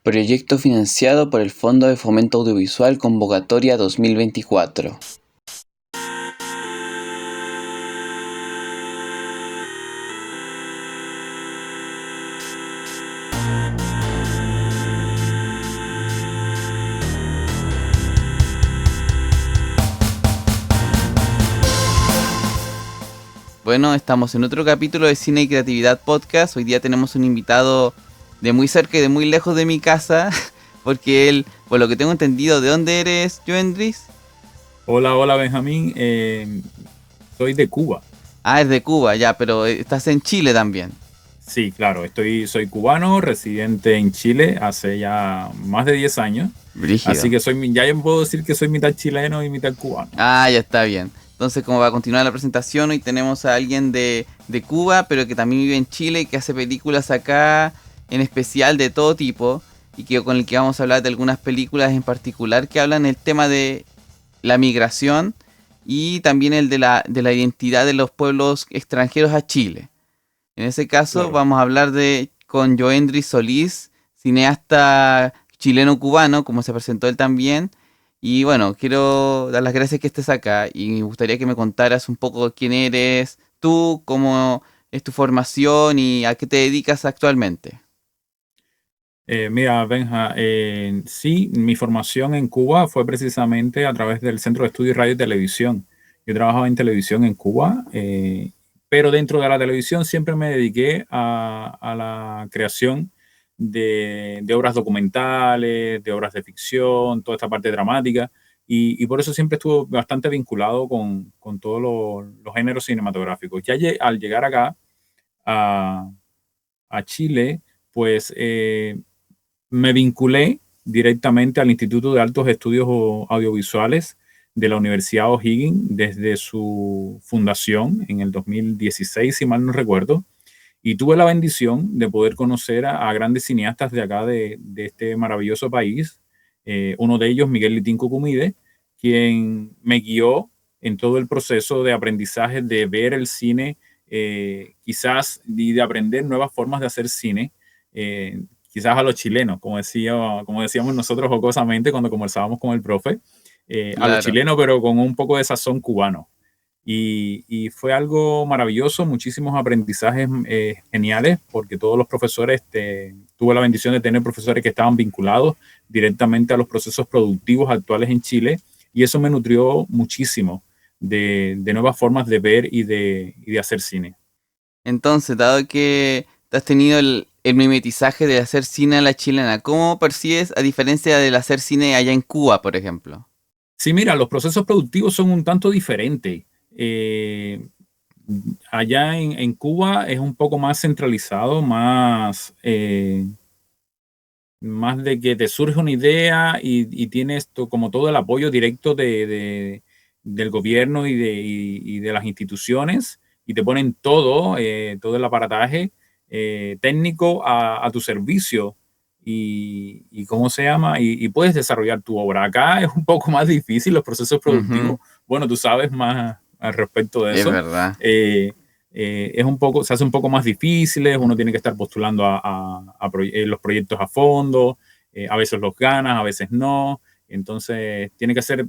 Proyecto financiado por el Fondo de Fomento Audiovisual Convocatoria 2024. Bueno, estamos en otro capítulo de Cine y Creatividad Podcast. Hoy día tenemos un invitado de muy cerca y de muy lejos de mi casa, porque él, por lo que tengo entendido, ¿de dónde eres, Joendris? Hola Benjamín, soy de Cuba. Ah, es de Cuba, ya, pero estás en Chile también. Sí, claro, soy cubano, residente en Chile hace ya más de 10 años. Así Brígido. que ya puedo decir que soy mitad chileno y mitad cubano. Ah, ya está bien. Entonces, como va a continuar la presentación, hoy tenemos a alguien de Cuba, pero que también vive en Chile y que hace películas acá, en especial de todo tipo, y que con el que vamos a hablar de algunas películas en particular que hablan el tema de la migración y también el de la identidad de los pueblos extranjeros a Chile. En ese caso, Claro. vamos a hablar con Joendry Solís, cineasta chileno-cubano, como se presentó él también. Y bueno, quiero dar las gracias que estés acá y me gustaría que me contaras un poco quién eres tú, cómo es tu formación y a qué te dedicas actualmente. Mira, Benja, sí, mi formación en Cuba fue precisamente a través del Centro de Estudios Radio y Televisión. Yo trabajaba en televisión en Cuba, pero dentro de la televisión siempre me dediqué a la creación de obras documentales, de obras de ficción, toda esta parte dramática, y por eso siempre estuve bastante vinculado con todos los géneros cinematográficos. Al llegar acá a, a Chile, pues me vinculé directamente al Instituto de Altos Estudios Audiovisuales de la Universidad O'Higgins desde su fundación en el 2016, si mal no recuerdo, y tuve la bendición de poder conocer a grandes cineastas de acá, de este maravilloso país. Uno de ellos, Miguel Litín Cucumide, quien me guió en todo el proceso de aprendizaje, de ver el cine, quizás, y de aprender nuevas formas de hacer cine, quizás a los chilenos, como decíamos nosotros jocosamente cuando conversábamos con el profe, a los Claro. chilenos, pero con un poco de sazón cubano. Y fue algo maravilloso, muchísimos aprendizajes geniales, porque todos los profesores, tuve la bendición de tener profesores que estaban vinculados directamente a los procesos productivos actuales en Chile, y eso me nutrió muchísimo de nuevas formas de ver y de hacer cine. Entonces, dado que te has tenido el mimetizaje de hacer cine a la chilena, ¿cómo percibes a diferencia del hacer cine allá en Cuba, por ejemplo? Sí, mira, los procesos productivos son un tanto diferentes. Eh, Allá en Cuba es un poco más centralizado, más de que te surge una idea y tienes como todo el apoyo directo del gobierno y de las instituciones, y te ponen todo el aparataje técnico a tu servicio, y cómo se llama, y puedes desarrollar tu obra. Acá es un poco más difícil los procesos Ujú. productivos. Bueno, tú sabes más al respecto de Es eso. verdad. Se hace un poco más difíciles, uno tiene que estar postulando los proyectos a fondo, a veces los ganas, a veces no, entonces tiene que hacer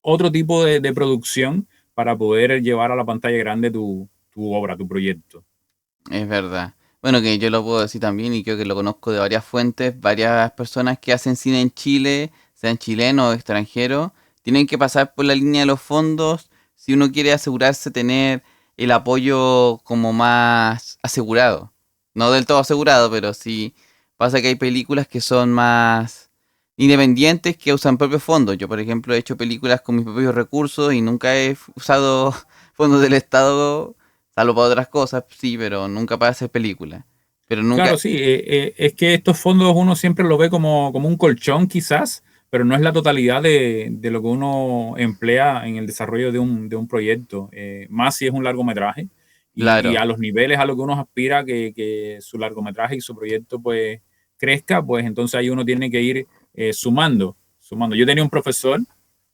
otro tipo de producción para poder llevar a la pantalla grande tu obra, tu proyecto. Es verdad. Bueno, que yo lo puedo decir también y creo que lo conozco de varias fuentes. Varias personas que hacen cine en Chile, sean chilenos o extranjeros, tienen que pasar por la línea de los fondos si uno quiere asegurarse tener el apoyo como más asegurado. No del todo asegurado, pero sí pasa que hay películas que son más independientes que usan propios fondos. Yo, por ejemplo, he hecho películas con mis propios recursos y nunca he usado fondos del Estado. Salvo para otras cosas, sí, pero nunca para hacer películas. Pero nunca, Claro, sí, es que estos fondos uno siempre lo ve como un colchón quizás, pero no es la totalidad de lo que uno emplea en el desarrollo de un proyecto, más si es un largometraje, y claro. a los niveles a lo que uno aspira que su largometraje y su proyecto pues crezca, pues entonces ahí uno tiene que ir sumando. Yo tenía un profesor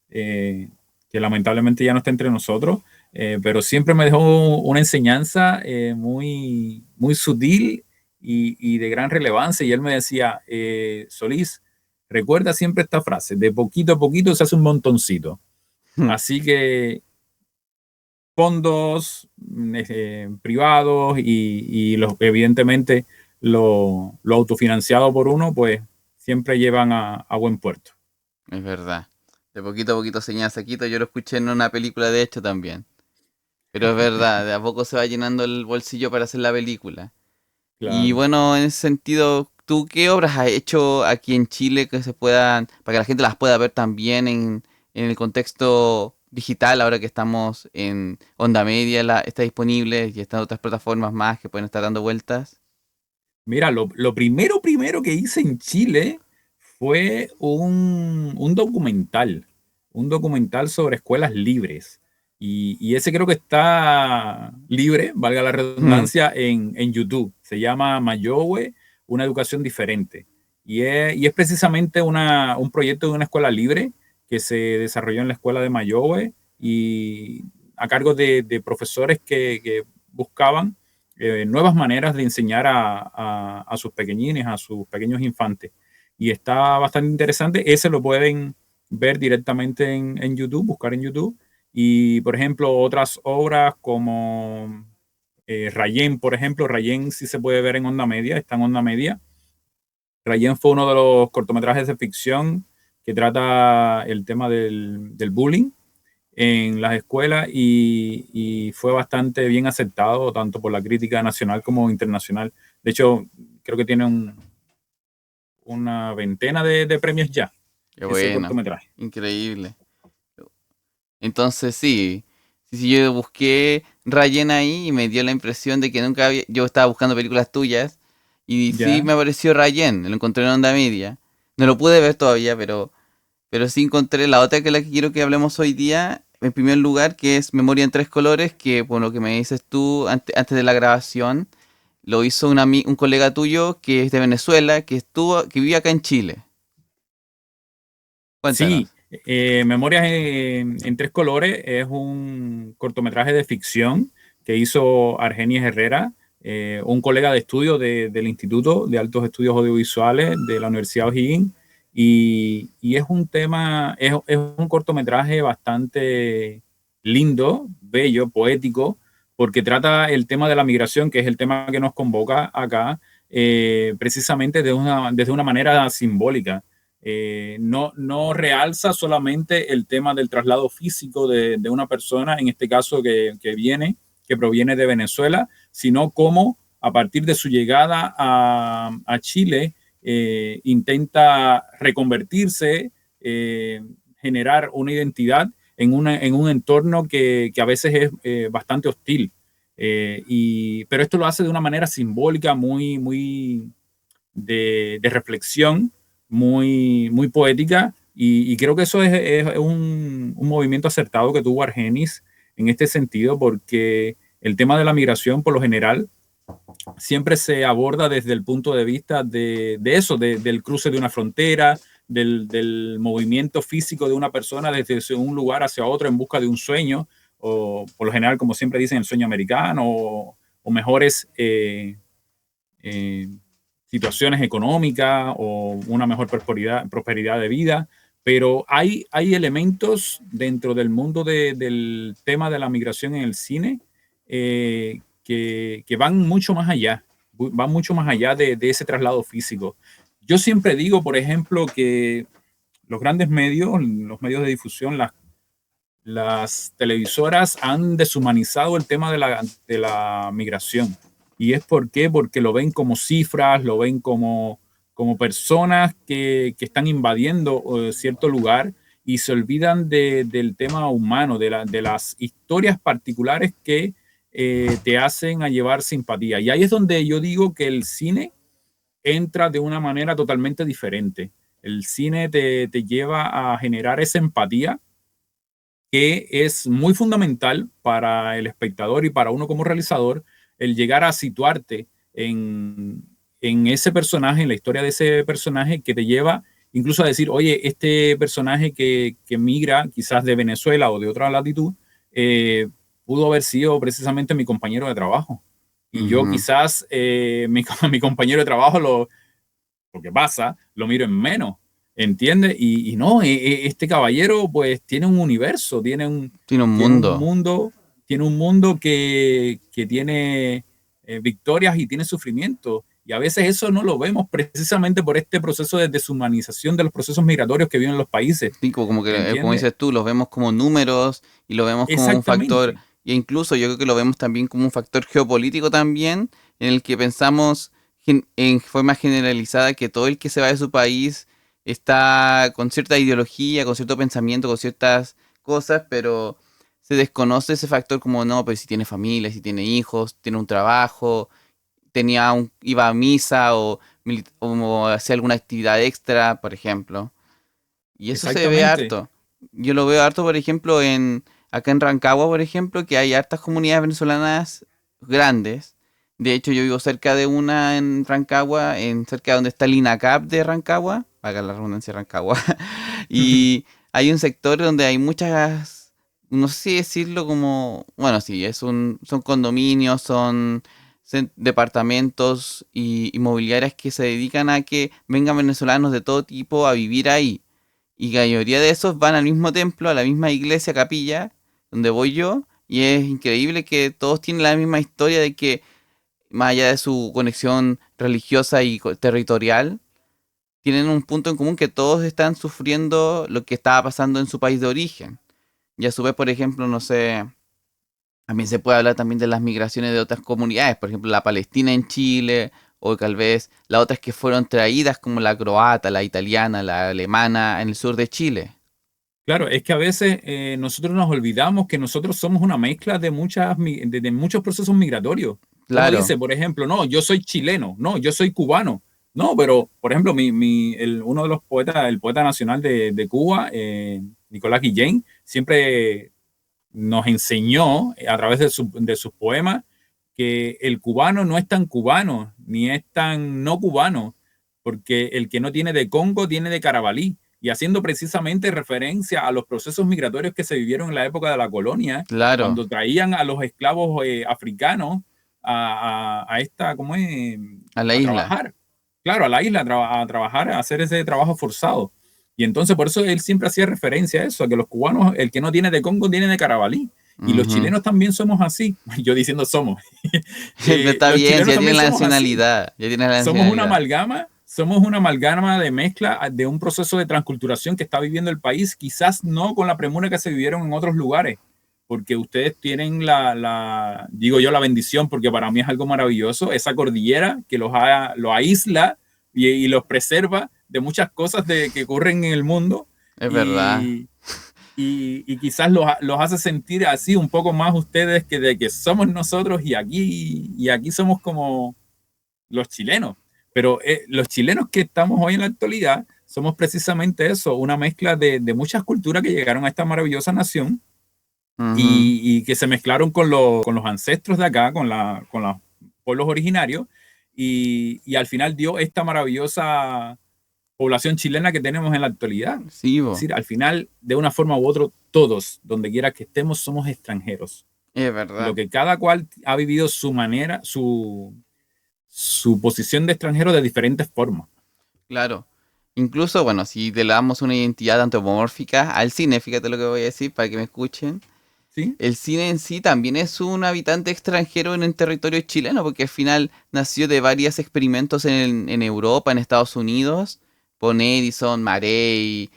que lamentablemente ya no está entre nosotros, pero siempre me dejó una enseñanza muy, muy sutil y de gran relevancia. Y él me decía, Solís, recuerda siempre esta frase, de poquito a poquito se hace un montoncito. Así que fondos privados y evidentemente lo autofinanciado por uno, pues siempre llevan a buen puerto. Es verdad. De poquito a poquito señal saquito. Yo lo escuché en una película de hecho también. Pero es verdad, de a poco se va llenando el bolsillo para hacer la película. Y Claro. bueno, en ese sentido, ¿tú qué obras has hecho aquí en Chile que se puedan, para que la gente las pueda ver también en el contexto digital, ahora que estamos en Onda Media, está disponible y están otras plataformas más que pueden estar dando vueltas? Mira, lo primero que hice en Chile fue un documental sobre escuelas libres. Y ese creo que está libre, valga la Hmm, redundancia, en YouTube. Se llama Mayowe, una educación diferente. Y es precisamente un proyecto de una escuela libre que se desarrolló en la escuela de Mayowe y a cargo de profesores que buscaban nuevas maneras de enseñar a sus pequeñines, a sus pequeños infantes. Y está bastante interesante. Ese lo pueden ver directamente en YouTube, buscar en YouTube. Y, por ejemplo, otras obras como Rayén, por ejemplo, Rayén sí se puede ver en Onda Media, está en Onda Media. Rayén fue uno de los cortometrajes de ficción que trata el tema del bullying en las escuelas y fue bastante bien aceptado tanto por la crítica nacional como internacional. De hecho, creo que tiene una veintena de premios ya, qué ese bueno, cortometraje. increíble. Entonces sí, sí, yo busqué Rayen ahí y me dio la impresión de que nunca había, yo estaba buscando películas tuyas y sí Ya, me apareció Rayen, lo encontré en Onda Media. No lo pude ver todavía, pero sí encontré la otra que la que quiero que hablemos hoy día, en primer lugar, que es Memoria en tres colores, que por lo que me dices tú antes de la grabación, lo hizo un colega tuyo que es de Venezuela, que vive acá en Chile. sí, Cuéntanos. Memorias en tres colores es un cortometraje de ficción que hizo Argenis Herrera, un colega de estudio del Instituto de Altos Estudios Audiovisuales de la Universidad O'Higgins. Y es un tema, es un cortometraje bastante lindo, bello, poético, porque trata el tema de la migración, que es el tema que nos convoca acá, precisamente desde una manera simbólica. No realza solamente el tema del traslado físico de una persona, en este caso que proviene de Venezuela, sino cómo a partir de su llegada a Chile intenta reconvertirse, generar una identidad en un entorno que a veces es bastante hostil. Pero esto lo hace de una manera simbólica, muy de reflexión, muy poética, y creo que eso es un movimiento acertado que tuvo Argenis en este sentido, porque el tema de la migración, por lo general, siempre se aborda desde el punto de vista de eso, del cruce de una frontera, del movimiento físico de una persona desde un lugar hacia otro en busca de un sueño, o por lo general, como siempre dicen, el sueño americano, o mejores eh, situaciones económicas o una mejor prosperidad de vida, pero hay elementos dentro del mundo del tema de la migración en el cine que van mucho más allá de ese traslado físico. Yo siempre digo, por ejemplo, que los grandes medios, los medios de difusión, las televisoras han deshumanizado el tema de la migración. ¿Y es por qué? Porque lo ven como cifras, lo ven como personas que están invadiendo cierto lugar y se olvidan del tema humano, de las historias particulares que te hacen a llevar simpatía. Y ahí es donde yo digo que el cine entra de una manera totalmente diferente. El cine te lleva a generar esa empatía que es muy fundamental para el espectador y para uno como realizador, el llegar a situarte en ese personaje, en la historia de ese personaje, que te lleva incluso a decir, oye, este personaje que migra quizás de Venezuela o de otra latitud, pudo haber sido precisamente mi compañero de trabajo. Y yo Ujú. quizás mi compañero de trabajo lo que pasa, lo miro en menos, ¿entiendes? Y no, este caballero pues tiene un universo, Tiene un tiene un mundo. mundo, tiene un mundo que tiene victorias y tiene sufrimiento. Y a veces eso no lo vemos precisamente por este proceso de deshumanización de los procesos migratorios que viven los países, Sí, como que, como ¿entiendes? dices tú, los vemos como números y lo vemos como un factor, Exactamente, e incluso yo creo que lo vemos también como un factor geopolítico también, en el que pensamos en forma generalizada que todo el que se va de su país está con cierta ideología, con cierto pensamiento, con ciertas cosas, pero se desconoce ese factor como no, pues si tiene familia, si tiene hijos, tiene un trabajo, iba a misa o hacía alguna actividad extra, por ejemplo. Y eso se ve exactamente. harto. Yo lo veo harto, por ejemplo, acá en Rancagua, por ejemplo, que hay hartas comunidades venezolanas grandes. De hecho, yo vivo cerca de una en Rancagua, cerca de donde está el INACAP de Rancagua, haga la redundancia de Rancagua. Y hay un sector donde hay muchas, no sé si decirlo como, bueno, sí, son condominios, son departamentos y inmobiliarias que se dedican a que vengan venezolanos de todo tipo a vivir ahí. Y la mayoría de esos van al mismo templo, a la misma iglesia, capilla, donde voy yo. Y es increíble que todos tienen la misma historia de que, más allá de su conexión religiosa y territorial, tienen un punto en común que todos están sufriendo lo que estaba pasando en su país de origen. Y a su vez, por ejemplo, no sé, también se puede hablar también de las migraciones de otras comunidades, por ejemplo, la palestina en Chile, o tal vez las otras que fueron traídas como la croata, la italiana, la alemana en el sur de Chile. Claro, es que a veces nosotros nos olvidamos que nosotros somos una mezcla de muchos procesos migratorios. Uno Claro. dice, por ejemplo, no, yo soy chileno, no, yo soy cubano. No, pero, por ejemplo, uno de los poetas, el poeta nacional de Cuba, Nicolás Guillén, siempre nos enseñó a través de sus poemas que el cubano no es tan cubano, ni es tan no cubano, porque el que no tiene de Congo tiene de Carabalí, y haciendo precisamente referencia a los procesos migratorios que se vivieron en la época de la colonia, Claro, cuando traían a los esclavos africanos a esta, ¿cómo es? a la A isla. trabajar, claro, a la isla, a trabajar, a hacer ese trabajo forzado. Y entonces por eso él siempre hacía referencia a eso, a que los cubanos, el que no tiene de Congo, tiene de Carabalí. Y los Ujú. chilenos también somos así. Yo diciendo somos. Está Los bien, chilenos ya también tienes la somos así. nacionalidad, ya tienes la nacionalidad. Somos una amalgama de mezcla de un proceso de transculturación que está viviendo el país, quizás no con la premura que se vivieron en otros lugares, porque ustedes tienen digo yo, la bendición, porque para mí es algo maravilloso, esa cordillera que los aísla y los preserva de muchas cosas que ocurren en el mundo Es verdad, y, y quizás los hace sentir así un poco más ustedes que de que somos nosotros y aquí somos como los chilenos. Pero los chilenos que estamos hoy en la actualidad somos precisamente eso, una mezcla de muchas culturas que llegaron a esta maravillosa nación ujú. y que se mezclaron con los ancestros de acá, con los pueblos originarios, y al final dio esta maravillosa población chilena que tenemos en la actualidad. Sí, Es bo, decir, al final, de una forma u otra, todos, donde quiera que estemos, somos extranjeros. es Lo verdad, que cada cual ha vivido su manera, su posición de extranjero de diferentes formas. claro. Incluso, bueno, si le damos una identidad antropomórfica al cine, fíjate lo que voy a decir para que me escuchen. ¿Sí? El cine en sí también es un habitante extranjero en el territorio chileno, porque al final nació de varios experimentos en Europa, en Estados Unidos, con Edison, Marey,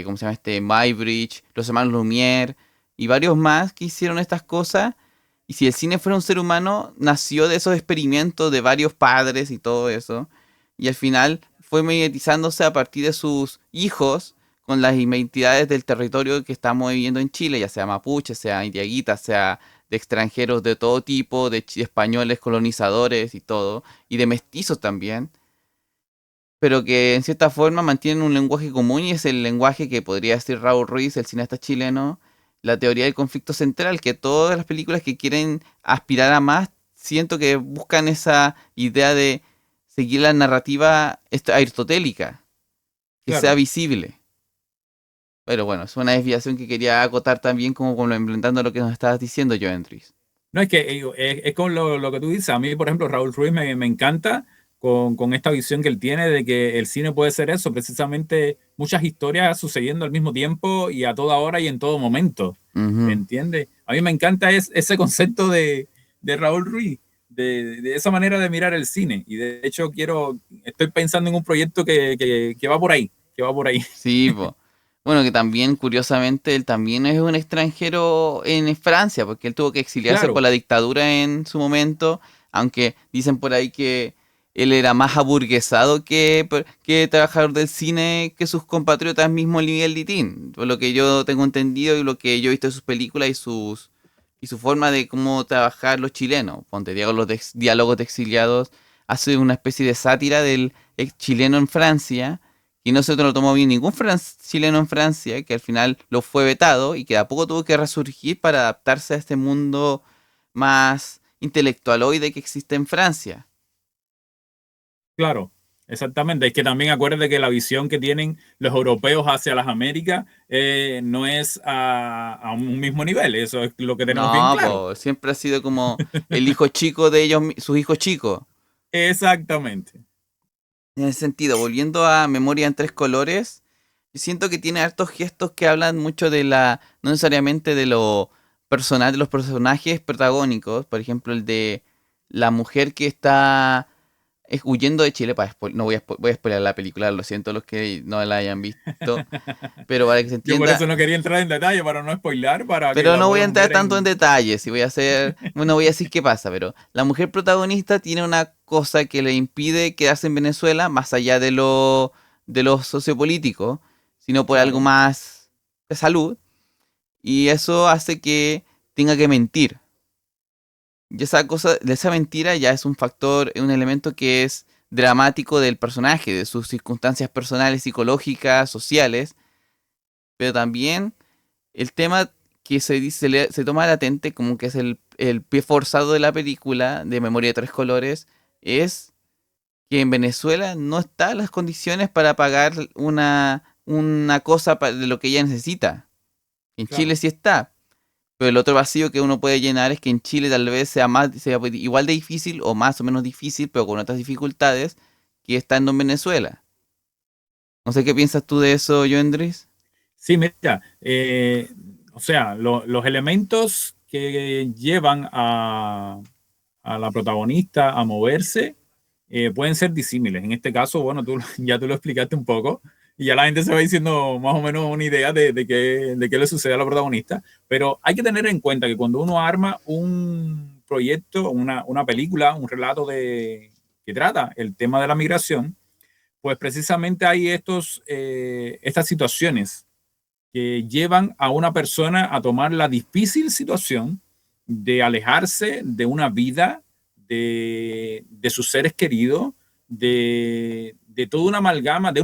¿cómo se llama este? Muybridge, los hermanos Lumière y varios más que hicieron estas cosas. Y si el cine fuera un ser humano, nació de esos experimentos de varios padres y todo eso. Y al final fue mediatizándose a partir de sus hijos con las identidades del territorio que estamos viviendo en Chile, ya sea mapuche, sea indiaguita, sea de extranjeros de todo tipo, de españoles colonizadores y todo, y de mestizos también, pero que en cierta forma mantienen un lenguaje común y es el lenguaje que podría decir Raúl Ruiz, el cineasta chileno, la teoría del conflicto central, que todas las películas que quieren aspirar a más, siento que buscan esa idea de seguir la narrativa aristotélica, que sea Claro. visible. Pero bueno, es una desviación que quería acotar también como complementando lo que nos estabas diciendo, Joendris. No, es que es con lo que tú dices. A mí, por ejemplo, Raúl Ruiz me encanta con esta visión que él tiene de que el cine puede ser eso, precisamente muchas historias sucediendo al mismo tiempo y a toda hora y en todo momento. Ujú. ¿Entiendes? A mí me encanta ese concepto de Raúl Ruiz, de esa manera de mirar el cine. Y de hecho estoy pensando en un proyecto que va por ahí, que va por ahí. Sí, po. Bueno, que también, curiosamente, él también es un extranjero en Francia, porque él tuvo que exiliarse por Claro, la dictadura en su momento, aunque dicen por ahí que él era más aburguesado que trabajador del cine que sus compatriotas mismo Miguel Litín, por lo que yo tengo entendido y lo que yo he visto de sus películas y su forma de cómo trabajar los chilenos. Ponte diálogos de exiliados, hace una especie de sátira del ex chileno en Francia y no se lo tomó bien ningún chileno en Francia, que al final lo fue vetado y que de a poco tuvo que resurgir para adaptarse a este mundo más intelectualoide que existe en Francia. claro, exactamente. Es que también acuérdate que la visión que tienen los europeos hacia las Américas no es a un mismo nivel. Eso es lo que tenemos bien No, claro. pues siempre ha sido como el hijo chico de ellos, sus hijos chicos. Exactamente. En ese sentido, volviendo a Memoria en tres colores, yo siento que tiene hartos gestos que hablan mucho de no necesariamente de lo personal de los personajes protagónicos, por ejemplo, el de la mujer que está huyendo de Chile, no voy a spoiler la película, lo siento los que no la hayan visto, pero para que se Yo por entienda, eso no quería entrar en detalle, para no spoilar, para que pero la no voy a puedan entrar ver tanto en en... detalles y bueno, voy a decir qué pasa, pero la mujer protagonista tiene una cosa que le impide quedarse en Venezuela más allá de lo sociopolítico, sino por algo Claro, más de salud, y eso hace que tenga que mentir. Y esa cosa, de esa mentira ya es un factor, un elemento que es dramático del personaje, de sus circunstancias personales, psicológicas, sociales, pero también el tema que se toma latente como que es el pie forzado de la película de Memoria de Tres Colores es que en Venezuela no están las condiciones para pagar una cosa de lo que ella necesita. En Chile claro. sí está. Pero el otro vacío que uno puede llenar es que en Chile tal vez sea igual de difícil o más o menos difícil, pero con otras dificultades que estando en Venezuela. No sé qué piensas tú de eso, Joendris. Sí, mira, o sea, los elementos que llevan a la protagonista a moverse pueden ser disímiles. En este caso, bueno, ya tú lo explicaste un poco y ya la gente se va diciendo más o menos una idea de qué le sucede a la protagonista, pero hay que tener en cuenta que cuando uno arma un proyecto, una película, un relato que trata el tema de la migración, pues precisamente hay estas situaciones que llevan a una persona a tomar la difícil situación de alejarse de una vida, de sus seres queridos, de toda una amalgama, de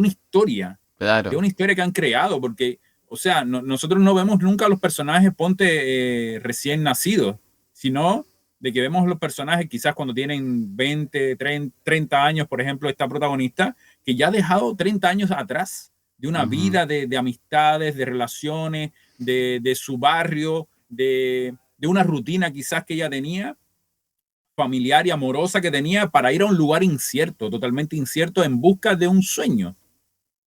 Claro. una historia que han creado, porque, o sea, nosotros no vemos nunca a los personajes, ponte recién nacidos, sino de que vemos los personajes quizás cuando tienen 20, 30 años, por ejemplo, esta protagonista, que ya ha dejado 30 años atrás de una Ujú. vida de amistades, de relaciones, de su barrio, de una rutina quizás que ella tenía, familiar y amorosa que tenía, para ir a un lugar incierto, totalmente incierto, en busca de un sueño.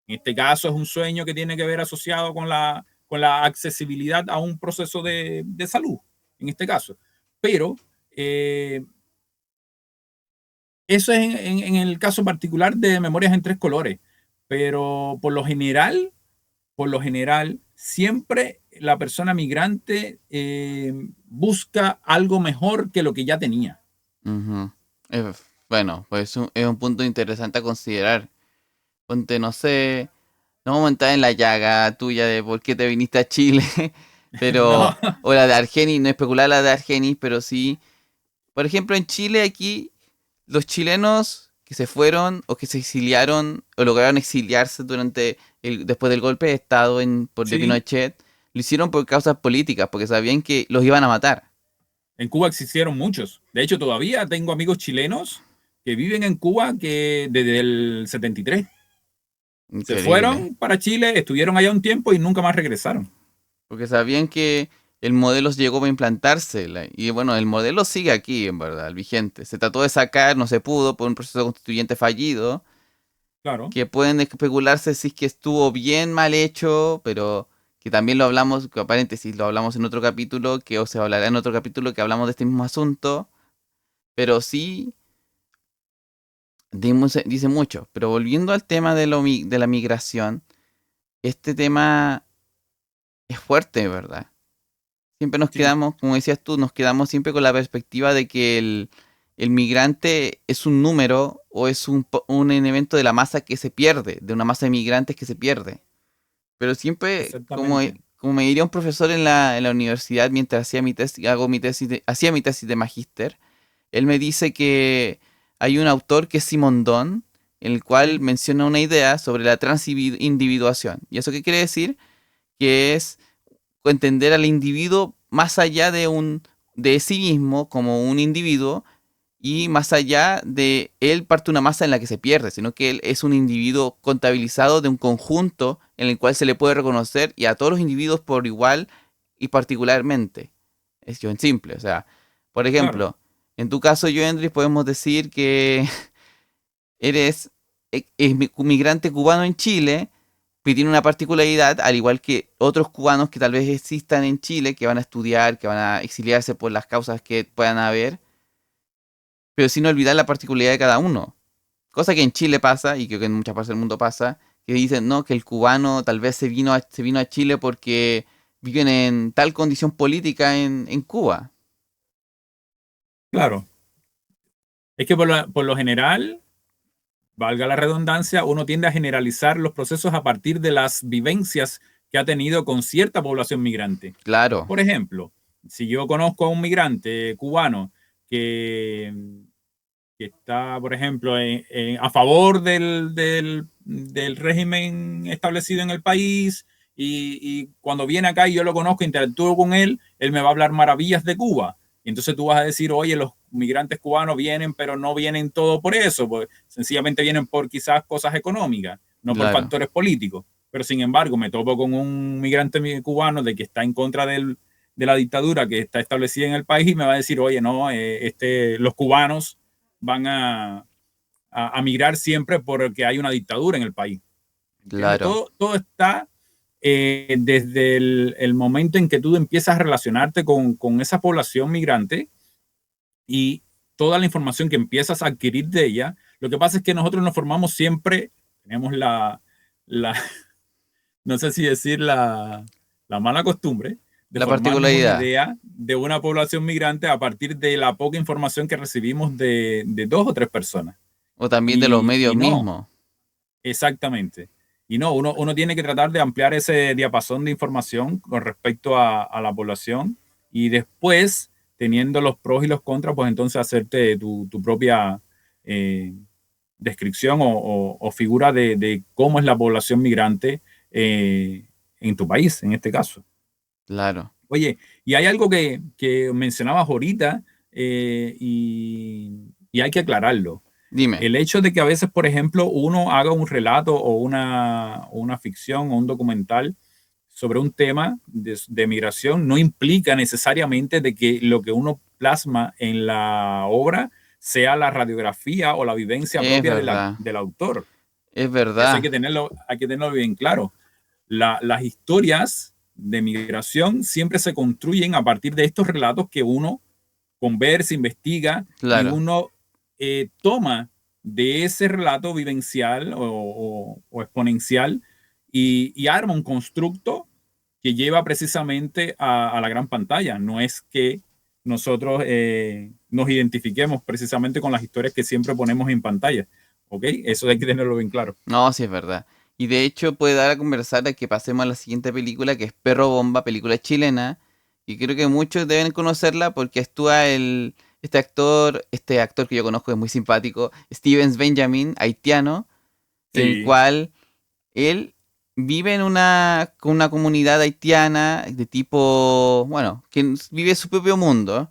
En este caso es un sueño que tiene que ver asociado con la accesibilidad a un proceso de salud, en este caso. Pero eh, eso es en el caso particular de Memorias en Tres Colores. Pero por lo general, siempre la persona migrante busca algo mejor que lo que ya tenía. Ujú. Bueno, pues es un punto interesante a considerar. Ponte, no sé, no vamos a entrar en la llaga tuya de por qué te viniste a Chile, No, o la de Argenis, no especular la de Argenis, pero sí, por ejemplo, en Chile aquí, los chilenos que se fueron o que se exiliaron o lograron exiliarse después del golpe de Estado de sí, Pinochet, lo hicieron por causas políticas, porque sabían que los iban a matar. en Cuba existieron muchos. De hecho, todavía tengo amigos chilenos que viven en Cuba que desde el 73 se Increíble. fueron para Chile, estuvieron allá un tiempo y nunca más regresaron. Porque sabían que el modelo llegó para implantarse. Y bueno, el modelo sigue aquí, en verdad, el vigente. Se trató de sacar, no se pudo por un proceso constituyente fallido, Claro, que pueden especularse si es que estuvo bien, mal hecho, pero que también lo hablamos, que paréntesis, lo hablamos en otro capítulo, que o se hablará en otro capítulo que hablamos de este mismo asunto, pero sí dice mucho. Pero volviendo al tema de la migración, este tema es fuerte, ¿verdad? Siempre nos sí, quedamos, como decías tú, nos quedamos siempre con la perspectiva de que el migrante es un número o es un elemento de la masa que se pierde, de una masa de migrantes que se pierde. Pero siempre, exactamente. como me diría un profesor en la universidad mientras hacía mi tesis, hacía mi tesis de magíster, él me dice que hay un autor que es Simón Don, en el cual Sí, menciona una idea sobre la transindividuación. ¿Y eso qué quiere decir? Que es entender al individuo más allá de sí mismo como un individuo y más allá de él parte una masa en la que se pierde, sino que él es un individuo contabilizado de un conjunto en el cual se le puede reconocer y a todos los individuos por igual y particularmente. Es yo en simple, o sea, por claro, ejemplo, en tu caso, yo, Andrés, podemos decir que eres migrante cubano en Chile, que tiene una particularidad, al igual que otros cubanos que tal vez existan en Chile, que van a estudiar, que van a exiliarse por las causas que puedan haber, pero sin olvidar la particularidad de cada uno. Cosa que en Chile pasa, y creo que en muchas partes del mundo pasa, que dicen, no, que el cubano tal vez se vino a Chile porque viven en tal condición política en Cuba. claro. Es que por lo general, valga la redundancia, uno tiende a generalizar los procesos a partir de las vivencias que ha tenido con cierta población migrante. Claro, Por ejemplo, si yo conozco a un migrante cubano que, que está, por ejemplo, a favor del régimen establecido en el país y cuando viene acá y yo lo conozco, interactúo con él, él me va a hablar maravillas de Cuba. Y entonces tú vas a decir, oye, los migrantes cubanos vienen, pero no vienen todo por eso, pues sencillamente vienen por quizás cosas económicas, no por claro, factores políticos. Pero sin embargo, me topo con un migrante cubano de que está en contra de la dictadura que está establecida en el país y me va a decir, oye, no, los cubanos van a migrar siempre porque hay una dictadura en el país. ¿Entiendes? claro, Todo está desde el momento en que tú empiezas a relacionarte con esa población migrante y toda la información que empiezas a adquirir de ella. Lo que pasa es que nosotros nos formamos siempre, tenemos la no sé si decir la mala costumbre de la formarnos una particularidad. idea de una población migrante a partir de la poca información que recibimos de dos o tres personas. O también de los medios Y no, mismos. exactamente. Y no, uno tiene que tratar de ampliar ese diapasón de información con respecto a la población y después, teniendo los pros y los contras, pues entonces hacerte tu propia eh, descripción o figura de cómo es la población migrante en tu país, en este caso. Claro. Oye, y hay algo que mencionabas ahorita y hay que aclararlo. Dime. El hecho de que a veces, por ejemplo, uno haga un relato o una ficción o un documental sobre un tema de migración no implica necesariamente de que lo que uno plasma en la obra sea la radiografía o la vivencia Es propia verdad. del autor. Es Eso verdad. hay que tenerlo bien claro. Las historias de migración siempre se construyen a partir de estos relatos que uno conversa, investiga y Claro. uno toma de ese relato vivencial o exponencial y arma un constructo que lleva precisamente a la gran pantalla. No es que nosotros nos identifiquemos precisamente con las historias que siempre ponemos en pantalla. ¿Ok? Eso hay que tenerlo bien claro. No, sí es verdad. Y de hecho puede dar a conversar a que pasemos a la siguiente película, que es Perro Bomba, película chilena. Y creo que muchos deben conocerla porque actúa este actor que yo conozco que es muy simpático, Stevens Benjamin, haitiano, en el Sí, cual él vive en con una comunidad haitiana de tipo, bueno, que vive su propio mundo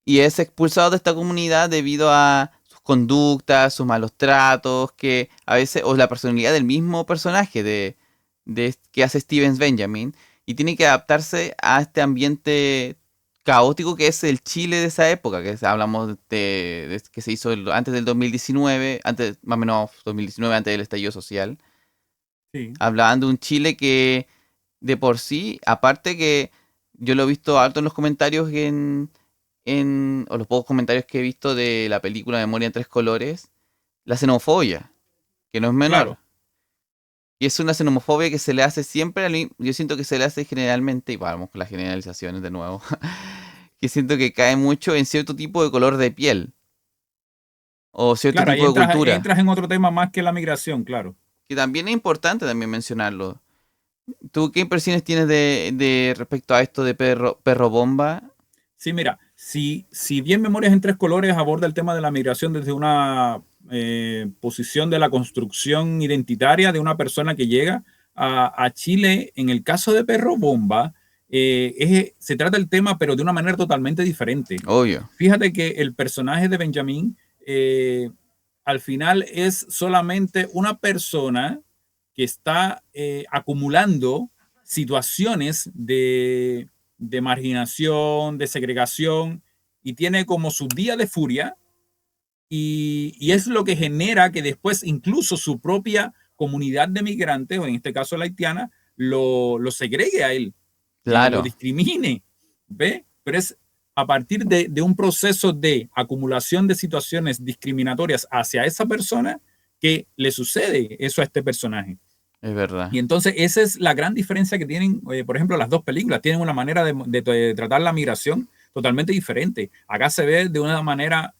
y es expulsado de esta comunidad debido a sus conductas, sus malos tratos, que a veces, o la personalidad del mismo personaje que hace Stevens Benjamin, y tiene que adaptarse a este ambiente caótico que es el Chile de esa época, hablamos de que se hizo antes del 2019, antes, más o menos 2019, antes del estallido social. Sí, Hablaban de un Chile que de por sí, aparte que yo lo he visto alto en los comentarios o los pocos comentarios que he visto de la película Memoria en tres colores, la xenofobia, que no es menor. claro. Y es una xenofobia que se le hace siempre, yo siento que se le hace generalmente, y vamos con las generalizaciones de nuevo, que siento que cae mucho en cierto tipo de color de piel o cierto Claro, ahí tipo de cultura, entras en otro tema más que la migración, claro. que también es importante también mencionarlo. ¿Tú qué impresiones tienes de respecto a esto de perro bomba? Sí, mira, si bien Memorias en tres colores aborda el tema de la migración desde una posición de la construcción identitaria de una persona que llega a Chile, en el caso de Perro Bomba, se trata el tema, pero de una manera totalmente diferente. Obvio. Fíjate que el personaje de Benjamín al final es solamente una persona que está acumulando situaciones de marginación, de segregación, y tiene como su día de furia, y es lo que genera que después incluso su propia comunidad de migrantes, o en este caso la haitiana, lo segregue a él, lo Claro. discrimine, ¿ve? Pero es a partir de un proceso de acumulación de situaciones discriminatorias hacia esa persona que le sucede eso a este personaje. Es verdad. Y entonces esa es la gran diferencia que tienen, por ejemplo, las dos películas. Tienen una manera de tratar la migración totalmente diferente. Acá se ve de una manera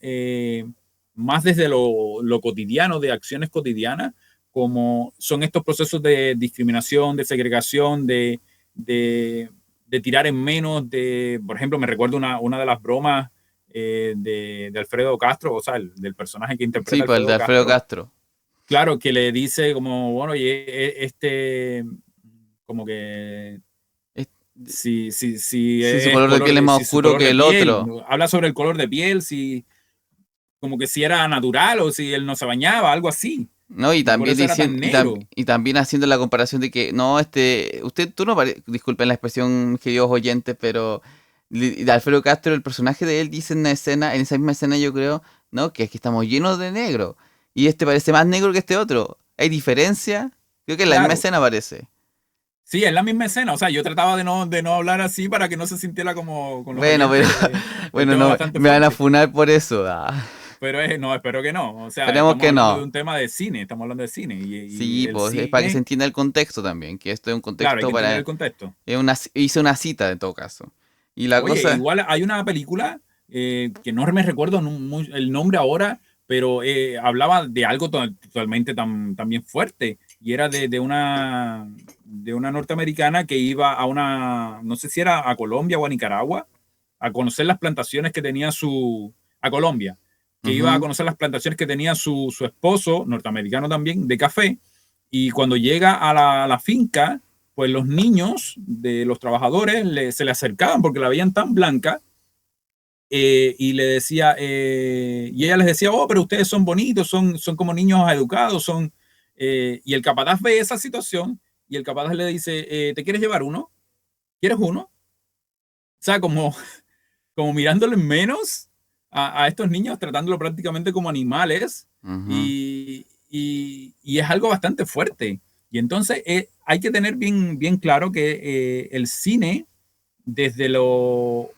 más desde lo cotidiano, de acciones cotidianas, como son estos procesos de discriminación, de segregación, de tirar en menos, por ejemplo, me recuerdo una de las bromas de Alfredo Castro, o sea, del personaje que Sí, interpreta pues el de Alfredo Alfredo Castro. Castro. Claro, que le dice como, bueno, y como que Es- si Sí, su es color de piel es más si su oscuro color que de el piel, otro. habla sobre el color de piel, si como que si era natural o si él no se bañaba, algo así, ¿No? Y y por también eso era diciendo, tan negro. y también haciendo la comparación de que, no, tú no disculpen la expresión, queridos oyentes, pero de Alfredo Castro, el personaje de él dice en una escena, en esa misma escena yo creo, ¿no? Que aquí estamos llenos de negro. Y este parece más negro que este otro. ¿Hay diferencia? Creo que en la misma Claro, escena parece. sí, es la misma escena, o sea, yo trataba de no hablar así para que no se sintiera como con los Bueno, pero, oyentes el bueno, tema no, bastante me van a fuerte. funar por eso. Pero no, espero que no. O sea, Esperemos estamos que hablando de no. un tema de cine, estamos hablando de cine. Y Sí, el pues es para que se cine, entienda el contexto también, que esto es un claro, hay contexto que entender el para... contexto. hice una cita en todo caso. Y la Oye, cosa... igual hay una película que no me recuerdo el nombre ahora, pero hablaba de algo totalmente también fuerte. Y era de una norteamericana que iba no sé si era a Colombia o a Nicaragua, a conocer las plantaciones que tenía a Colombia, que iba a Ujú. conocer las plantaciones que tenía su esposo, norteamericano también, de café. Y cuando llega a la finca, pues los niños de los trabajadores se le acercaban porque la veían tan blanca, y le decía, y ella les decía, oh, pero ustedes son bonitos, son como niños educados, y el capataz ve esa situación y el capataz le dice, ¿te quieres llevar uno? ¿Quieres uno? O sea, como mirándole menos a estos niños, tratándolo prácticamente como animales, Ujú. y es algo bastante fuerte. Y entonces hay que tener bien, bien claro que el cine, desde lo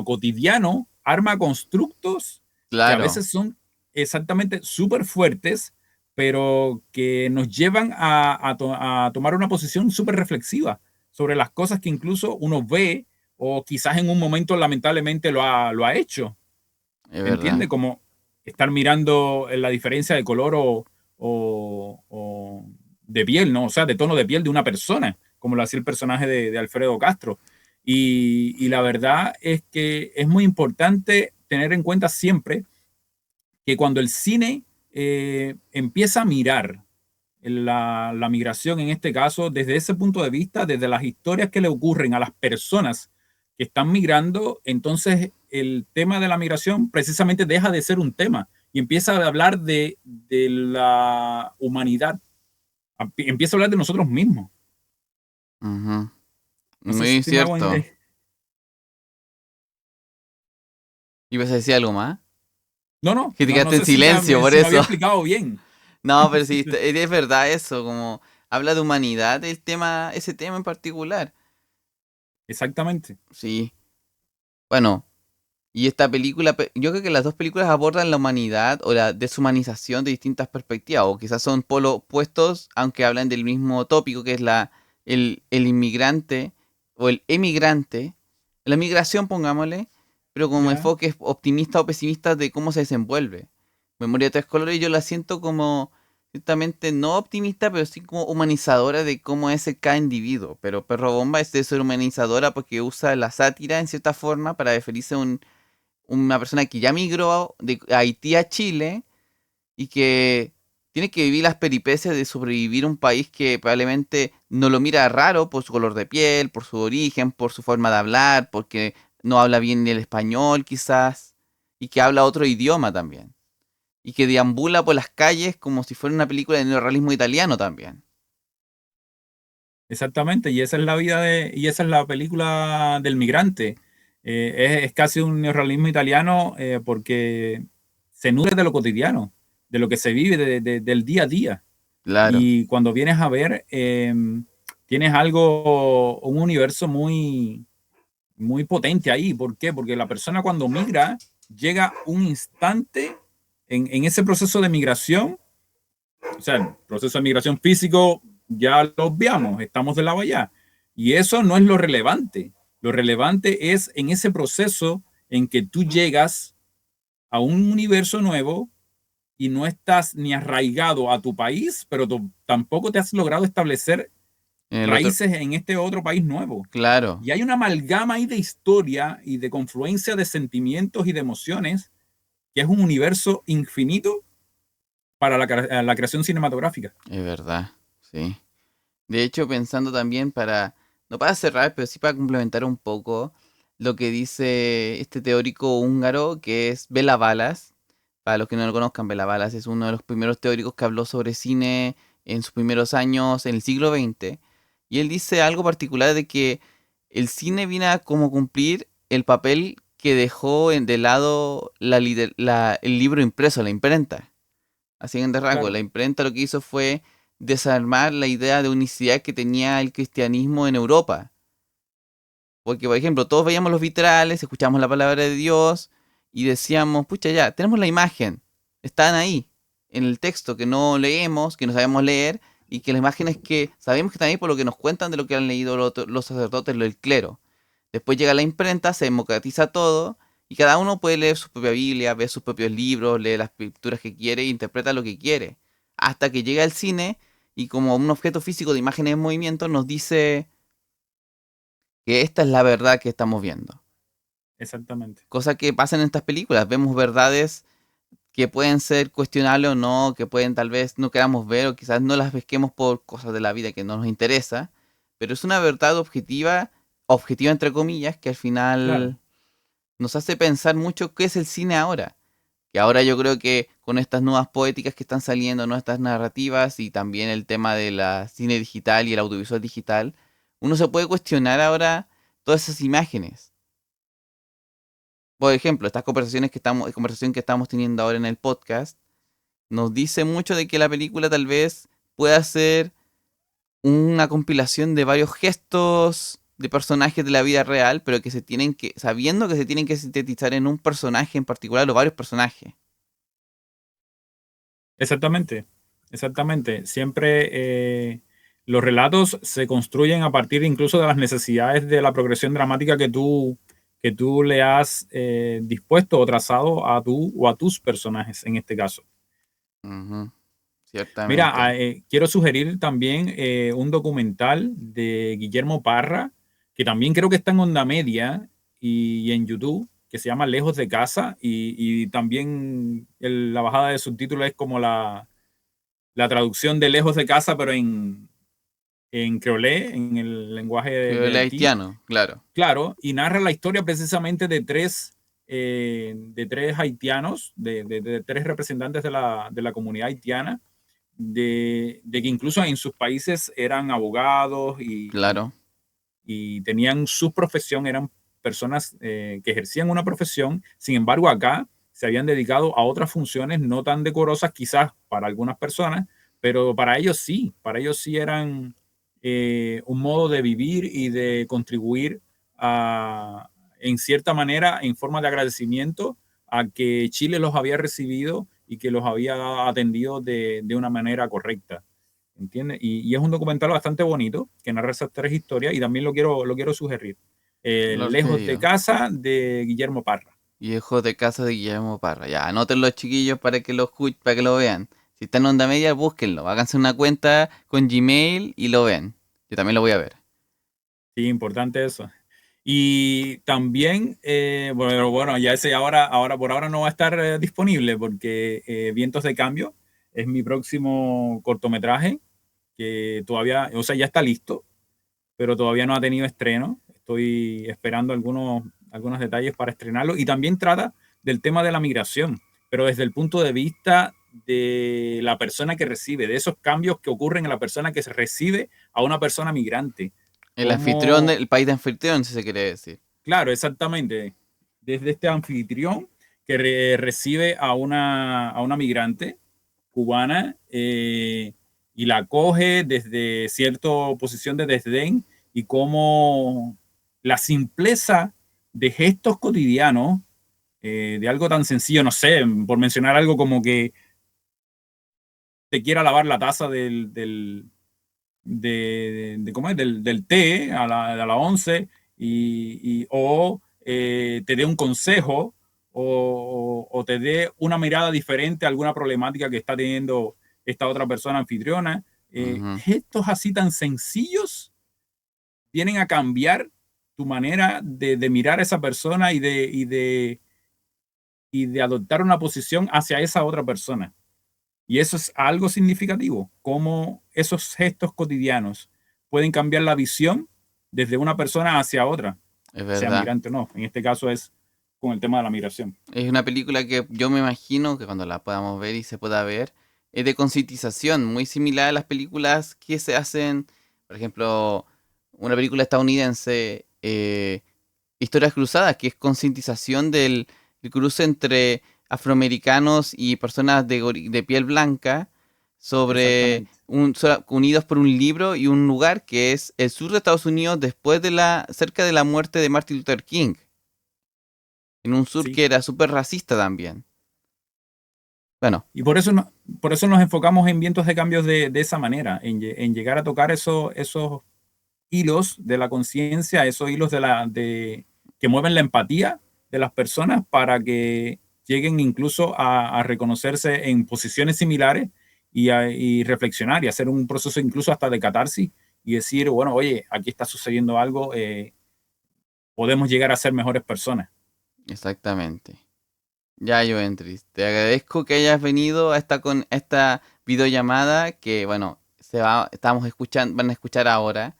cotidiano, arma constructos que a Claro, veces son exactamente súper fuertes, pero que nos llevan a tomar una posición súper reflexiva sobre las cosas que incluso uno ve o quizás en un momento lamentablemente lo ha hecho. es ¿Entiende? verdad. Como estar mirando la diferencia de color o de piel, ¿no? O sea, de tono de piel de una persona, como lo hacía el personaje de Alfredo Castro. Y la verdad es que es muy importante tener en cuenta siempre que cuando el cine empieza a mirar la migración, en este caso, desde ese punto de vista, desde las historias que le ocurren a las personas que están migrando, entonces el tema de la migración precisamente deja de ser un tema y empieza a hablar de la humanidad, empieza a hablar de nosotros mismos. Ujú. No sé si Muy me hago cierto. ¿Ibas a decir algo más? Que te No quedaste en sé si silencio, por si me había eso. explicado bien. No, pero sí, es verdad eso, como habla de humanidad el tema, ese tema en particular. Exactamente. Sí. Bueno, y esta película, yo creo que las dos películas abordan la humanidad o la deshumanización de distintas perspectivas, o quizás son polos opuestos, aunque hablan del mismo tópico, que es el inmigrante o el emigrante, la migración, pongámosle, pero con Ya, enfoques optimistas o pesimistas de cómo se desenvuelve. Memoria de tres colores yo la siento como, ciertamente no optimista, pero sí como humanizadora de cómo es cada individuo. Pero Perro Bomba es deshumanizadora porque usa la sátira en cierta forma para referirse a una persona que ya migró de Haití a Chile y que tiene que vivir las peripecias de sobrevivir un país que probablemente no lo mira raro por su color de piel, por su origen, por su forma de hablar, porque no habla bien ni el español quizás, y que habla otro idioma también. Y que deambula por las calles como si fuera una película de neorrealismo italiano también. exactamente. Y esa es la vida y esa es la película del migrante. Es casi un neorrealismo italiano porque se nutre de lo cotidiano, de lo que se vive, del día a día. Claro. Y cuando vienes a ver, tienes algo, un universo muy potente ahí. ¿Por qué? Porque la persona cuando migra llega un instante en ese proceso de migración, o sea, el proceso de migración físico ya lo obviamos, estamos de lado allá. Y eso no es lo relevante. Lo relevante es en ese proceso en que tú llegas a un universo nuevo y no estás ni arraigado a tu país, pero tampoco te has logrado establecer En el otro, raíces en este otro país nuevo. claro. Y hay una amalgama ahí de historia y de confluencia de sentimientos y de emociones que es un universo infinito para la creación cinematográfica. Es verdad. Sí. De hecho, pensando también para, no para cerrar, pero sí para complementar un poco lo que dice este teórico húngaro que es Béla Balas. Para los que no lo conozcan, Béla Balas es uno de los primeros teóricos que habló sobre cine en sus primeros años en el siglo XX. Y él dice algo particular de que el cine viene a como cumplir el papel que dejó de lado el libro impreso, la imprenta. Así en grandes rasgos, la Claro, imprenta lo que hizo fue desarmar la idea de unicidad que tenía el cristianismo en Europa. Porque, por ejemplo, todos veíamos los vitrales, escuchábamos la palabra de Dios y decíamos, pucha, ya, tenemos la imagen, están ahí, en el texto que no leemos, que no sabemos leer, y que las imágenes que sabemos que están ahí por lo que nos cuentan de lo que han leído los sacerdotes, el clero. Después llega la imprenta, se democratiza todo, y cada uno puede leer su propia Biblia, ver sus propios libros, leer las pinturas que quiere e interpreta lo que quiere. Hasta que llega el cine y como un objeto físico de imágenes en movimiento nos dice que esta es la verdad que estamos viendo. exactamente. Cosa que pasa en estas películas. Vemos verdades que pueden ser cuestionables o no, que pueden tal vez no queramos ver o quizás no las pesquemos por cosas de la vida que no nos interesa. Pero es una verdad objetiva, objetiva entre comillas, que al Claro. final nos hace pensar mucho qué es el cine ahora. Que ahora yo creo que con estas nuevas poéticas que están saliendo, nuestras narrativas y también el tema de la cine digital y el audiovisual digital, uno se puede cuestionar ahora todas esas imágenes. Por ejemplo, estas conversación que estamos teniendo ahora en el podcast, nos dice mucho de que la película tal vez pueda ser una compilación de varios gestos de personajes de la vida real, pero que sabiendo que se tienen que sintetizar en un personaje en particular o varios personajes. Exactamente, exactamente. Siempre los relatos se construyen a partir incluso de las necesidades de la progresión dramática que tú le has dispuesto o trazado a tú o a tus personajes en este caso. Ujú, Mira, ciertamente. quiero sugerir también un documental de Guillermo Parra, que también creo que está en Onda Media y en YouTube, que se llama Lejos de Casa, y también la bajada de subtítulos es como la traducción de Lejos de Casa, pero en creolé, en el lenguaje Que de el Haití, haitiano, claro. claro, y narra la historia precisamente de tres haitianos, de tres representantes de la comunidad haitiana, de que incluso en sus países eran abogados Claro. y tenían su profesión, eran personas que ejercían una profesión, sin embargo acá se habían dedicado a otras funciones no tan decorosas quizás para algunas personas, pero para ellos sí eran un modo de vivir y de contribuir en cierta manera, en forma de agradecimiento a que Chile los había recibido y que los había atendido de una manera correcta. ¿Entiendes? Y es un documental bastante bonito que narra esas tres historias y también lo quiero sugerir. Lord Lejos de querido. casa de Guillermo Parra. Lejos de casa de Guillermo Parra. Ya, anoten los chiquillos para que para que lo vean. Si están en Onda Media, búsquenlo. Háganse una cuenta con Gmail y lo ven. Yo también lo voy a ver. Sí, importante eso. Y también, bueno, ya ese ahora por ahora no va a estar disponible porque Vientos de Cambio es mi próximo cortometraje que todavía, o sea, ya está listo, pero todavía no ha tenido estreno. Estoy esperando algunos detalles para estrenarlo y también trata del tema de la migración, pero desde el punto de vista de la persona que recibe, de esos cambios que ocurren en la persona que se recibe a una persona migrante. El anfitrión Como, del país de anfitrión, si se quiere decir. claro, exactamente, desde este anfitrión que recibe a una migrante cubana y la acoge desde cierta posición de desdén y cómo la simpleza de gestos cotidianos, de algo tan sencillo, no sé, por mencionar algo como que te quiera lavar la taza ¿cómo es? Del té a la 11 o te dé un consejo o te dé una mirada diferente a alguna problemática que está teniendo esta otra persona anfitriona. Gestos así tan sencillos vienen a cambiar tu manera de mirar a esa persona y de adoptar una posición hacia esa otra persona. Y eso es algo significativo, cómo esos gestos cotidianos pueden cambiar la visión desde una persona hacia otra, Es sea verdad. migrante o no. En este caso es con el tema de la migración. Es una película que yo me imagino que cuando la podamos ver y se pueda ver, es de concientización, muy similar a las películas que se hacen, por ejemplo, una película estadounidense, Historias Cruzadas, que es concientización del cruce entre afroamericanos y personas de piel blanca sobre Exactamente. unidos por un libro y un lugar que es el sur de Estados Unidos cerca de la muerte de Martin Luther King, en un sur Sí. que era súper racista también. Bueno, Y por eso nos enfocamos en vientos de cambios de esa manera, en llegar a tocar esos hilos de la conciencia, esos hilos que mueven la empatía de las personas para que lleguen incluso a reconocerse en posiciones similares y reflexionar y hacer un proceso incluso hasta de catarsis y decir, bueno, oye, aquí está sucediendo algo, podemos llegar a ser mejores personas. exactamente. Ya, Joentris, te agradezco que hayas venido con esta videollamada que, bueno, van a escuchar ahora,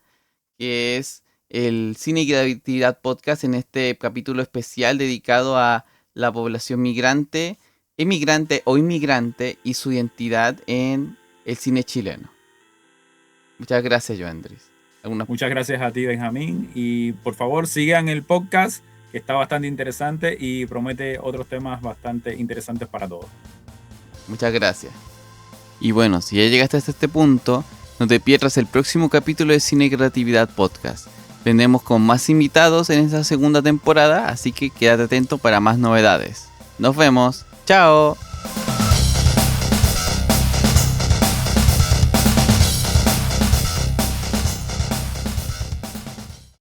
que es el Cine y Creatividad Podcast en este capítulo especial dedicado a la población migrante, emigrante o inmigrante y su identidad en el cine chileno. Muchas gracias, Joentris. Muchas gracias a ti, Benjamín, y por favor sigan el podcast, que está bastante interesante y promete otros temas bastante interesantes para todos. Muchas gracias. Y bueno, si ya llegaste hasta este punto, no te pierdas el próximo capítulo de Cine y Creatividad Podcast. Vendremos con más invitados en esta segunda temporada, así que quédate atento para más novedades. Nos vemos. ¡Chao!